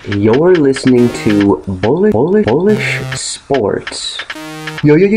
You're listening to Bullish Sports. Yo, it's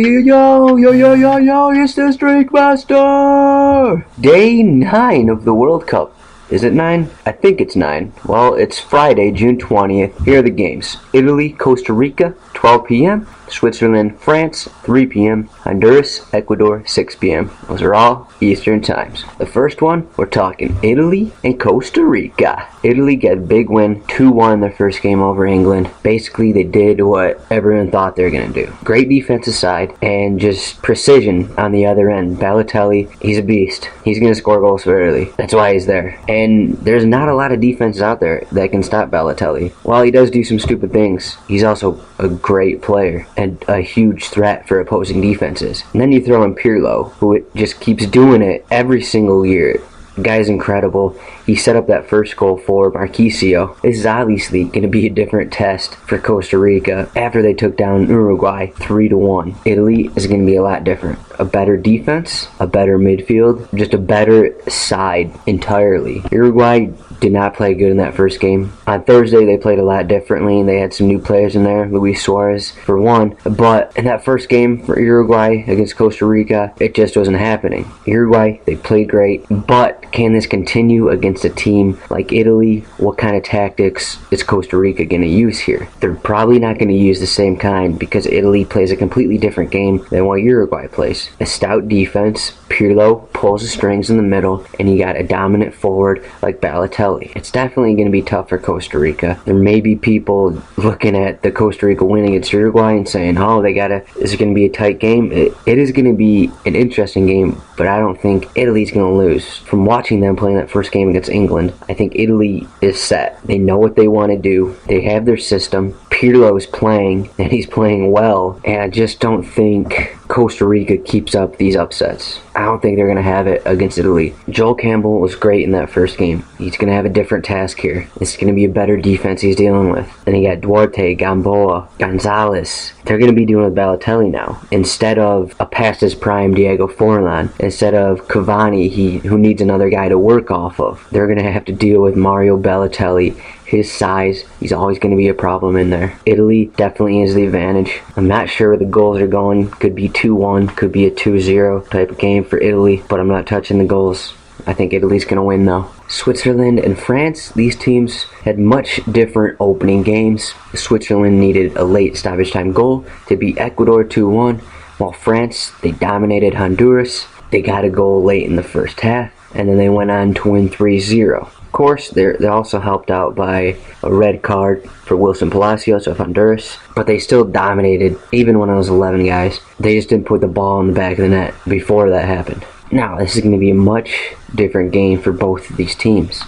the Streak Master! Day 9 of the World Cup. Is it 9? I think it's 9. Well, it's Friday, June 20th. Here are the games. Italy, Costa Rica, 12 p.m. Switzerland, France, 3 p.m. Honduras, Ecuador, 6 p.m. Those are all Eastern times. The first one, we're talking Italy and Costa Rica. Italy got a big win, 2-1 their first game over England. Basically, they did what everyone thought they were going to do. Great defensive side and just precision on the other end. Balotelli, he's a beast. He's going to score goals for Italy. That's why he's there. And there's not a lot of defenses out there that can stop Balotelli. While he does do some stupid things, he's also a great player and a huge threat for opposing defenses. And then you throw in Pirlo, who just keeps doing it every single year. The guy's incredible. He set up that first goal for Marquisio. This is obviously going to be a different test for Costa Rica after they took down Uruguay 3-1. Italy is going to be a lot different. A better defense, a better midfield, just a better side entirely. Uruguay did not play good in that first game. On Thursday, they played a lot differently, and they had some new players in there, Luis Suarez for one. But in that first game for Uruguay against Costa Rica, it just wasn't happening. Uruguay, they played great, but can this continue against a team like Italy? What kind of tactics is Costa Rica going to use here? They're probably not going to use the same kind because Italy plays a completely different game than what Uruguay plays. A stout defense, Pirlo pulls the strings in the middle, and you got a dominant forward like Balotelli. It's definitely going to be tough for Costa Rica. There may be people looking at the Costa Rica win against Uruguay and saying, is it going to be a tight game? It is going to be an interesting game, but I don't think Italy's going to lose. From watching them playing that first game against England, I think Italy is set. They know what they want to do. They have their system. Pirlo is playing, and he's playing well, and I just don't think Costa Rica keeps up these upsets. I don't think they're going to have it against Italy. Joel Campbell was great in that first game. He's going to have a different task here. It's going to be a better defense he's dealing with. Then you got Duarte, Gamboa, Gonzalez. They're going to be doing with Balotelli now. Instead of a past his prime Diego Forlan, instead of Cavani, who needs another guy to work off of, they're going to have to deal with Mario Balotelli. His size, he's always going to be a problem in there. Italy definitely is the advantage. I'm not sure where the goals are going. Could be 2-1, could be a 2-0 type of game for Italy, but I'm not touching the goals. I think Italy's going to win though. Switzerland and France, these teams had much different opening games. Switzerland needed a late stoppage time goal to beat Ecuador 2-1, while France, they dominated Honduras. They got a goal late in the first half, and then they went on to win 3-0. Of course, they're also helped out by a red card for Wilson Palacios of Honduras, but they still dominated, even when it was 11 guys. They just didn't put the ball in the back of the net before that happened. Now, this is going to be a much different game for both of these teams.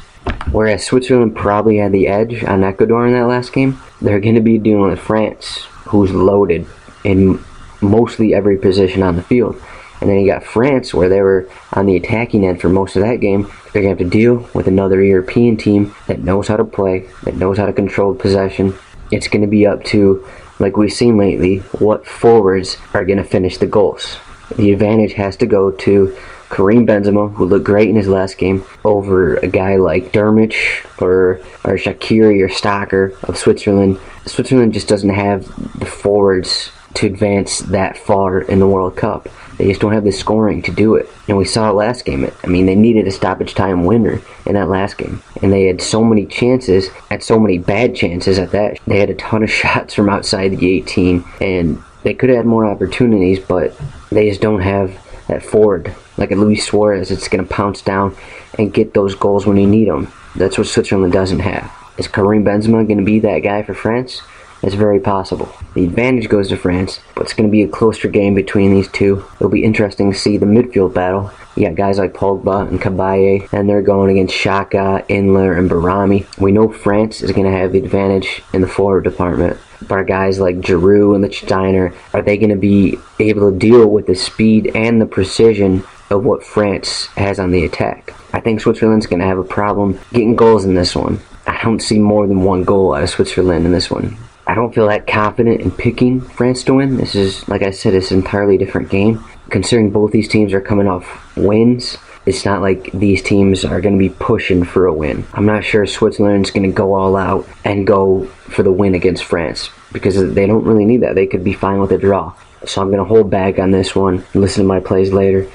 Whereas Switzerland probably had the edge on Ecuador in that last game, they're going to be dealing with France, who's loaded in mostly every position on the field. And then you got France, where they were on the attacking end for most of that game. They're going to have to deal with another European team that knows how to play, that knows how to control possession. It's going to be up to, like we've seen lately, what forwards are going to finish the goals. The advantage has to go to Karim Benzema, who looked great in his last game, over a guy like Dermich or Shaqiri or Stocker of Switzerland. Switzerland just doesn't have the forwards to advance that far in the World Cup. They just don't have the scoring to do it. And we saw it last game. I mean, they needed a stoppage time winner in that last game. And they had so many chances, and so many bad chances at that. They had a ton of shots from outside the 18, and they could have had more opportunities, but they just don't have that forward. Like a Luis Suarez, it's going to pounce down and get those goals when you need them. That's what Switzerland doesn't have. Is Karim Benzema going to be that guy for France? It's very possible. The advantage goes to France, but it's going to be a closer game between these two. It'll be interesting to see the midfield battle. You got guys like Pogba and Cabaye, and they're going against Xhaka, Inler, and Barami. We know France is going to have the advantage in the forward department. But our guys like Giroud and Lichtsteiner, are they going to be able to deal with the speed and the precision of what France has on the attack? I think Switzerland's going to have a problem getting goals in this one. I don't see more than one goal out of Switzerland in this one. I don't feel that confident in picking France to win. This is, like I said, it's an entirely different game. considering both these teams are coming off wins, it's not like these teams are going to be pushing for a win. I'm not sure Switzerland's going to go all out and go for the win against France, because they don't really need that. They could be fine with a draw. So I'm going to hold back on this one, listen to my plays later,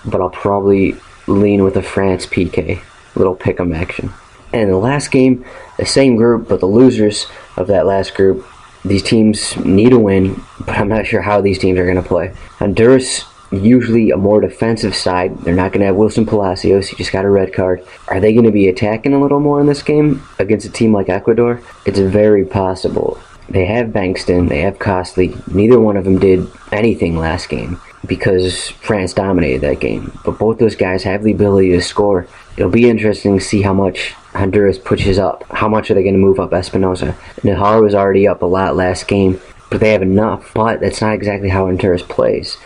but I'll probably lean with a France PK, little pick'em action. And the last game, the same group, but the losers of that last group, these teams need a win, but I'm not sure how these teams are going to play. Honduras, usually a more defensive side. They're not going to have Wilson Palacios. He just got a red card. Are they going to be attacking a little more in this game against a team like Ecuador? It's very possible. They have Bankston, they have Costly. Neither one of them did anything last game because France dominated that game. But both those guys have the ability to score. It'll be interesting to see how much Honduras pushes up. How much are they going to move up Espinosa? Nahar was already up a lot last game, but they have enough. But that's not exactly how Honduras plays.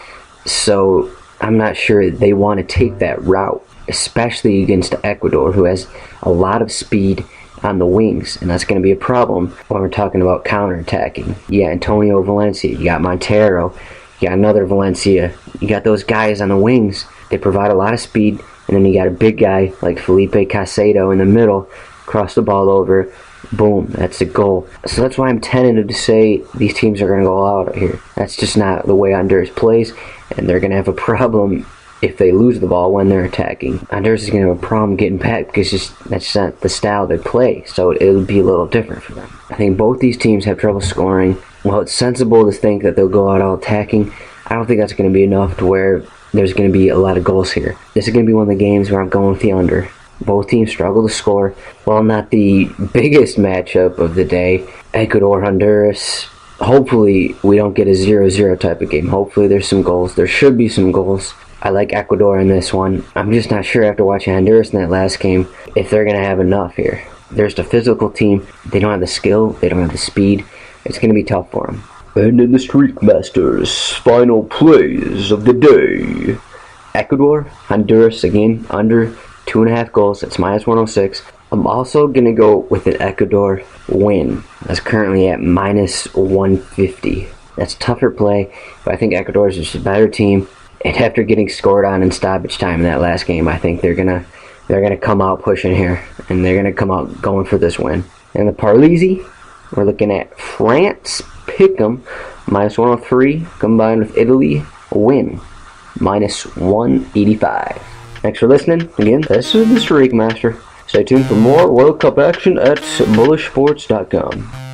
So I'm not sure they want to take that route, especially against Ecuador, who has a lot of speed on the wings, and that's going to be a problem when we're talking about counterattacking. You got Antonio Valencia, you got Montero, you got another Valencia, you got those guys on the wings. They provide a lot of speed, and then you got a big guy like Felipe Caicedo in the middle, cross the ball over, boom, that's a goal. So that's why I'm tentative to say these teams are going to go out here. That's just not the way Honduras plays, and they're going to have a problem if they lose the ball when they're attacking. Honduras is going to have a problem getting back because that's not the style they play, so it'll be a little different for them. I think both these teams have trouble scoring. While it's sensible to think that they'll go out all attacking, I don't think that's going to be enough to where there's going to be a lot of goals here. This is going to be one of the games where I'm going with the under. Both teams struggle to score. While not the biggest matchup of the day, Ecuador, Honduras, hopefully we don't get a 0-0 type of game. Hopefully there's some goals. There should be some goals. I like Ecuador in this one. I'm just not sure after watching Honduras in that last game if they're going to have enough here. There's the physical team. They don't have the skill. They don't have the speed. It's going to be tough for them. And in the Streak Masters, final plays of the day. Ecuador, Honduras, again, under 2.5 goals. That's -106. I'm also going to go with an Ecuador win. That's currently at -150. That's tougher play, but I think Ecuador is just a better team. And after getting scored on in stoppage time in that last game, I think they're gonna come out pushing here, and they're gonna come out going for this win. And the Parleasy, we're looking at France pick'em -103 combined with Italy win -185. Thanks for listening. Again, this is the Streak Master. Stay tuned for more World Cup action at bullishsports.com.